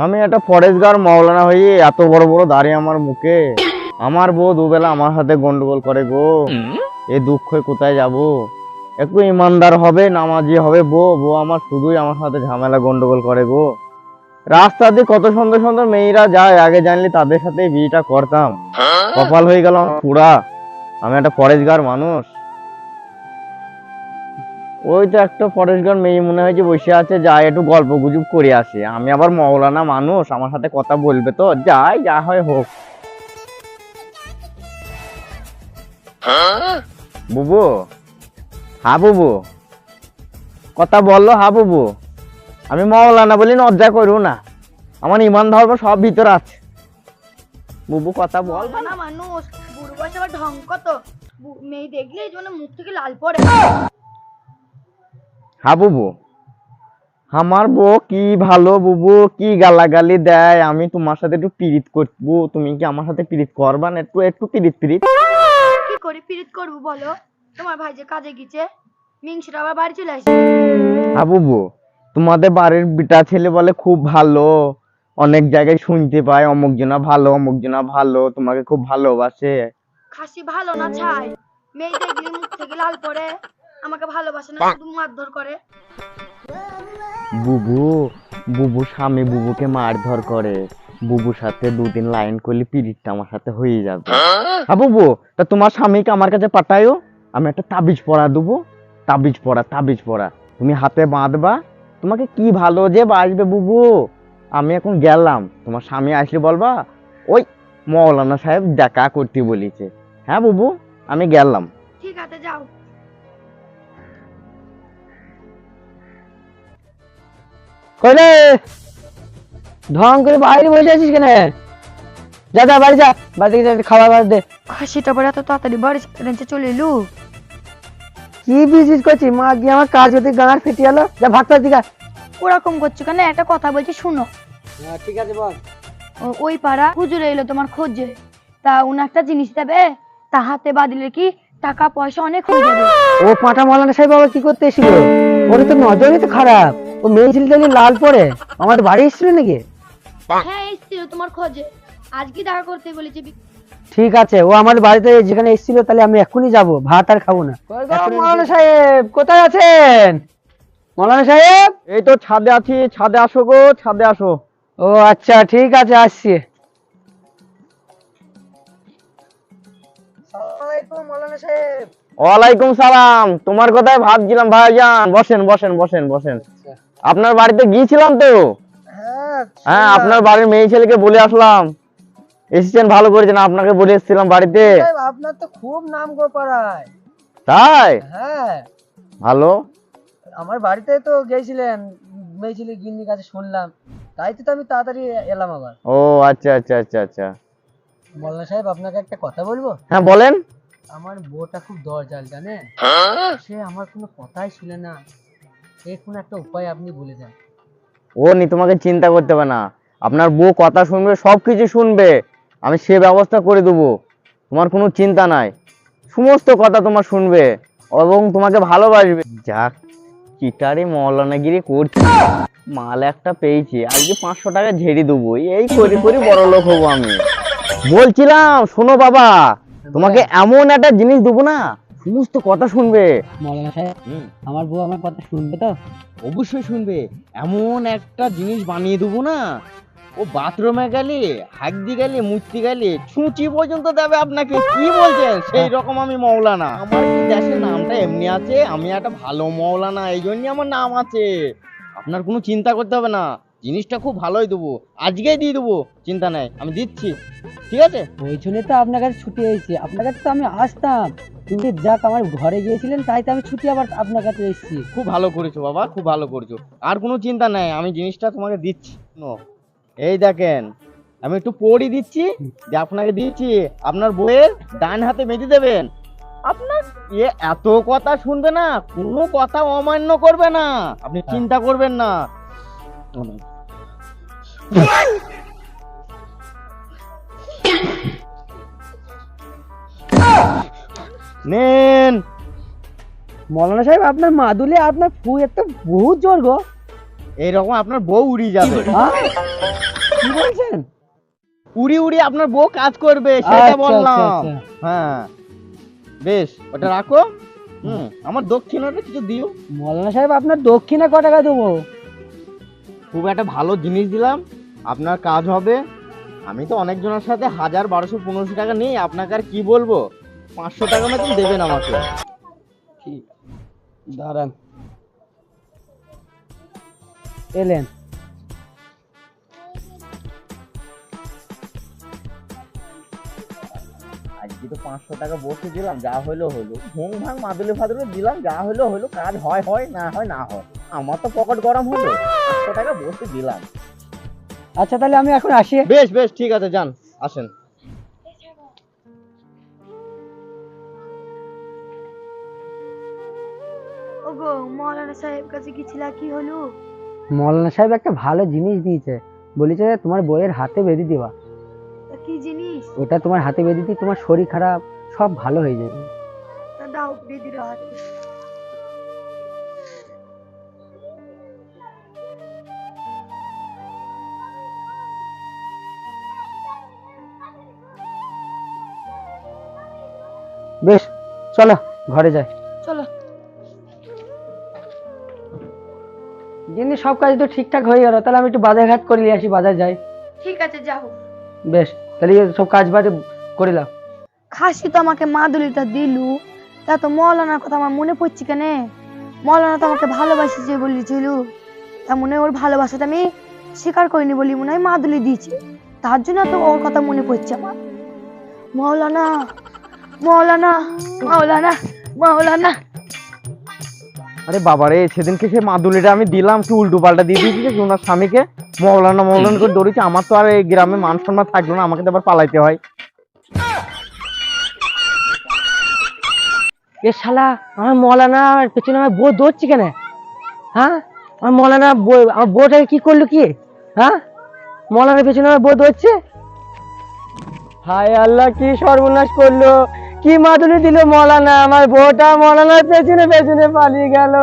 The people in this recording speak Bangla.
আমি একটা ফরেস্টগার মাওলানা হয়ে এত বড় বড় দাড়ি আমার মুখে, আমার বউ দুবেলা আমার সাথে গন্ডগোল করে গো। এই দুঃখে কোথায় যাব? একটু ইমানদার হবে, নামাজি হবে বউ, বউ আমার শুধুই আমার সাথে ঝামেলা গন্ডগোল করে গো। রাস্তা দিয়ে কত সুন্দর সুন্দর মেয়েরা যায়, আগে জানলে তাদের সাথে বিয়েটা করতাম। কপাল হয়ে গেল আমার পুরা। আমি একটা ফরেস্টগার মানুষ। ওই তো একটা ফরেস্টগার মেয়ে মনে হয় যে বসে আছে, যাই একটু গল্প গুজব করে আসে। আমি আবার মওলানা মানুষ, আমার সাথে কথা বলবে তো, যাই যা হয় হোক। বুবু, হ্যাঁ বুবু, কথা বললো। হ্যাঁ বুবু, আমি মওলানা বলি লজ্জা করু না, আমার ইমান ধর্ম সব ভিতরে আছে। বুবু কথা বল। না মানুষ বুড়ো বয়সে আবার ঢং কত, মেয়ে দেখলে এই জন্য মুখ থেকে লাল পড়ে। হ্যাঁ বুবু, আমার বউ কি ভালো বুবু, কি গালাগালি দেয়। আমি তোমার সাথে একটু পিরিত করবো, তুমি কি আমার সাথে পিরিত করবা না? একটু একটু পিরিত পিরিত। কি করে পিরিত করবো বলো? তোমার ভাই যে কাজে গেছে, মিংসিটা আবার বাড়ি চলে আসে। হ্যাঁ বুবু, তোমাদের বাড়ির বিটা ছেলে বলে খুব ভালো, অনেক জায়গায় শুনতে পাই অমুক জনা ভালো, অমুক জনা ভালো, তোমাকে খুব ভালোবাসে। খাসি ভালো না ছাই, মেয়ে দেখলে মুখ থেকে লাল পড়ে, আমাকে ভালোবাসে না, শুধু মারধর করে। বুবু, বুবু স্বামী বুবুকে মারধর করে, বুবুর সাথে দুদিন লাইন করলে পিরিতটা আমার সাথে হয়ে যাবে। হ্যাঁ বুবু, তা তোমার স্বামীকে আমার কাছে পাঠায়ও, আমি একটা তাবিজ পড়া দেবো। তাবিজ পড়া তুমি হাতে বাঁধবা, তোমাকে কি ভালো যে বাসবে বুবু। আমি এখন গেলাম, তোমার স্বামী আসলে বলবা ওই মওলানা সাহেব দেখা করতে বলেছে। হ্যাঁ বুবু, আমি গেলাম। ঠিক আছে যাও। কইলে ঢং করে বাইরে বসে আছিস কেন? যা যা বাড়ি যা, বাড়ি থেকে যা, খাবার বাড়ি দে। খাসিটা পরে এত তাড়াতাড়ি বাড়ি চলে এলু? কি বিজিস করছিস? মা গিয়ে আমার কাজ হতে গাঁড় ফেটে গেল। যা ভাত পাতি খা। ওরকম করছো কেন? একটা কথা বলছি শুনো। হ্যাঁ ঠিক আছে বল। ওই পাড়া হুজুর এলো তোমার খোঁজে, তা উনি একটা জিনিস দেবে, তা হাতে বাঁধলে কি টাকা পয়সা অনেক হয়ে যাবে। ও পাঁঠা মৌলানা সাহেব আবার কি করতে এসেছিল? ওর তো নজরই তো খারাপ। ও মেয়ে ছেলেটা লাল পড়ে আমার বাড়ি এসেছিল নাকি? হ্যাঁ এসেছিল তোমার খোঁজে, আজকে দেখা করতে বলেছে। ঠিক আছে, ও আমার বাড়িতে যেখানে এসেছিল, তাহলে আমি এক্ষুনি যাব, ভাত আর খাবো না। মৌলানা সাহেব কোথায় আছেন? মৌলানা সাহেব, এই তো ছাদে আছি, ছাদে আসো গো, ছাদে আসো। ও আচ্ছা ঠিক আছে, আসছি। মৌলানা সাহেব। ওয়ালাইকুম সালাম। তোমার কথাই ভাবছিলাম ভাইজান। বসেন বসেন বসেন বসেন। আপনার বাড়িতে গিয়েছিলাম তো। হ্যাঁ, আপনার বাড়ির মেয়ে ছেলেকে বলে আসলাম। এসেছেন, ভালো করেছেন, আপনাকে বলে এসেছিলাম বাড়িতে। আপনার তো খুব নাম গো পাড়ায়। তাই? হ্যাঁ, ভালো। আমার বাড়িতে তো গেছিলেন, মেয়ে ছেলে গিন্নির কাছে শুনলাম, তাই তো আমি তাড়াতাড়ি এলাম আবার। ও আচ্ছা আচ্ছা আচ্ছা আচ্ছা। মৌলানা সাহেব আপনাকে একটা কথা বলবো? হ্যাঁ বলেন। আমার বউটা খুব দরজাল জানেন, সে আমার কোনো কথাই শুনে না। এর কোনো একটা উপায় আপনি বলে দেন। ও নি, তোমাকে চিন্তা করতে হবে না, আপনার বউ কথা শুনবে, সবকিছু শুনবে, আমি সে ব্যবস্থা করে দেবো। তোমার কোনো চিন্তা নাই, সমস্ত কথা তোমার শুনবে এবং তোমাকে ভালোবাসবে। যাক, চিটারি মৌলানাগিরি করছি, মাল একটা পেয়েছি, আজকে 500 টাকা ঝেড়ে দেবো, এই করি করি বড় লোক হবো আমি। বলছিলাম শোনো বাবা, তোমাকে এমন একটা জিনিস দেবো না, সমস্ত কথা শুনবে। মৌলানা সাহেব, আমার বউ আমার কথা শুনবে তো? অবশ্যই শুনবে। এমন একটা জিনিস বানিয়ে দেবো না, ও বাথরুমে গেলে, হাগদি গেলে, মুছতে গেলে ছুঁচি পর্যন্ত দেবে আপনাকে। কি বলছেন? সেই রকম আমি মৌলানা। আমার কি দেশের নামটা এমনি আছে, আমি একটা ভালো মৌলানা, এই জন্যই আমার নাম আছে। আপনার কোনো চিন্তা করতে হবে না, জিনিসটা খুব ভালোই দেবো, আজকেই দিয়ে দেবো, চিন্তা নাই, আমি দিচ্ছি। ঠিক আছে? ওই জন্য তো আপনার কাছে ছুটি এসেছি, আপনার কাছে তো আমি আসতাম, কিন্তু যাক আমার ঘরে গিয়েছিলেন, তাই তো আমি ছুটি আবার আপনার কাছে এসেছি। খুব ভালো করেছো বাবা, খুব ভালো করেছো। আর কোনো চিন্তা নাই, আমি জিনিসটা তোমাকে দিচ্ছি। এই দেখেন, আমি একটু পড়ি দিচ্ছি, যে আপনাকে দিচ্ছি, আপনার বইয়ের ডান হাতে বেঁধে দেবেন। আপনার এত কথা শুনবে না, কোনো কথা অমান্য করবে না, আপনি চিন্তা করবেন না। নেন। মৌলানা সাহেব, আপনার মাদুলে আপনার ফু একটা বহুত জোর গো। এইরকম আপনার বউ উড়িয়ে যাবে। হ্যাঁ? কি বলছেন? উড়ি উড়ি আপনার বউ কাজ করবে আচ্ছা, সেটা আচ্ছা, বললাম। আচ্ছা। হ্যাঁ বেশ, ওটা রাখো। আমার দক্ষিণাটা কিছু দিও। মৌলানা সাহেব আপনার দক্ষিণা ক টাকা দেবো? খুব একটা ভালো জিনিস দিলাম, আপনার কাজ হবে। আমি তো অনেকজনের সাথে 1000, 1200, 1500 টাকা নিই, আপনাকে আর কি বলবো। 500 টাকা মতন দেবেন আমাকে। ঠিক, দাঁড়ান, এলেন। আজকে তো 500 টাকা বসে দিলাম, যা হলো হলো। ভুং ভাং মাদুলে ফাদুলে দিলাম, যা হলো হলো। কাজ হয় হয়, না হয় না হয়। আমার তো পকেট গরম হলো, 500 টাকা বসে দিলাম। আচ্ছা তাহলে আমি এখন আসি। বেশ বেশ, ঠিক আছে, যান, আসেন। ওগো মৌলানা সাহেব কাছে গেছিলা, কি হলো? মৌলানা সাহেব একটা ভালো জিনিস দিয়েছে, বলেছে তোমার বইয়ের হাতে বেঁধে দিবা। তা কি জিনিস? ওটা তোমার হাতে বেঁধে দিই, তোমার শরীর খারাপ সব ভালো হয়ে যাবে। তা দাও বেদির হাতে। বেশ, চলো ঘরে যাই। চলো। জিনিস সব কাজ তো ঠিকঠাক হয়ে গেল, তাহলে আমি একটু বাজার ঘাট করে নিয়ে আসি, বাজার যাই। ঠিক আছে, যাও। বেশ, তাহলে সব কাজ বাজ করিলাম। খাসি তো আমাকে মাদুলিটা দিলু, তা তো মৌলানার কথা আমার মনে পড়ছে কেন? মৌলানা তো আমাকে ভালোবাসিছে বলেছিল, তা মনে হয় ওর ভালোবাসাটা আমি স্বীকার করিনি বলি মনে হয় মাদুলি দিয়েছে, তার জন্য তো ওর কথা মনে পড়ছে আমার। মৌলানা, মৌলানা, মৌলানা, মৌলানা। আরে বাবারে, সেদিনকে সে মাদুলিটা আমি দিলাম, কি উল্টো পাল্টা দিয়ে দিয়েছি কি ওনার স্বামীকে। মৌলানা মৌলানা করে দৌড়েছে। আমার তো আর এই গ্রামে মান সম্মান থাকলো না, আমাকে তো আবার পালাইতে হয়। এ শালা, আমার মৌলানার পেছনে আমার বউ দৌড়ছে কেন? হ্যাঁ, আমার মৌলানা আমার বউটাকে কি করলো কি? হ্যাঁ, মৌলানার পেছনে আমার বউ দৌড়ছে। হায় আল্লাহ, কি সর্বনাশ করলো! কি মাদুলি দিল মৌলানা, আমার বউটা মৌলানার পেছনে পেছনে পালিয়ে গেল।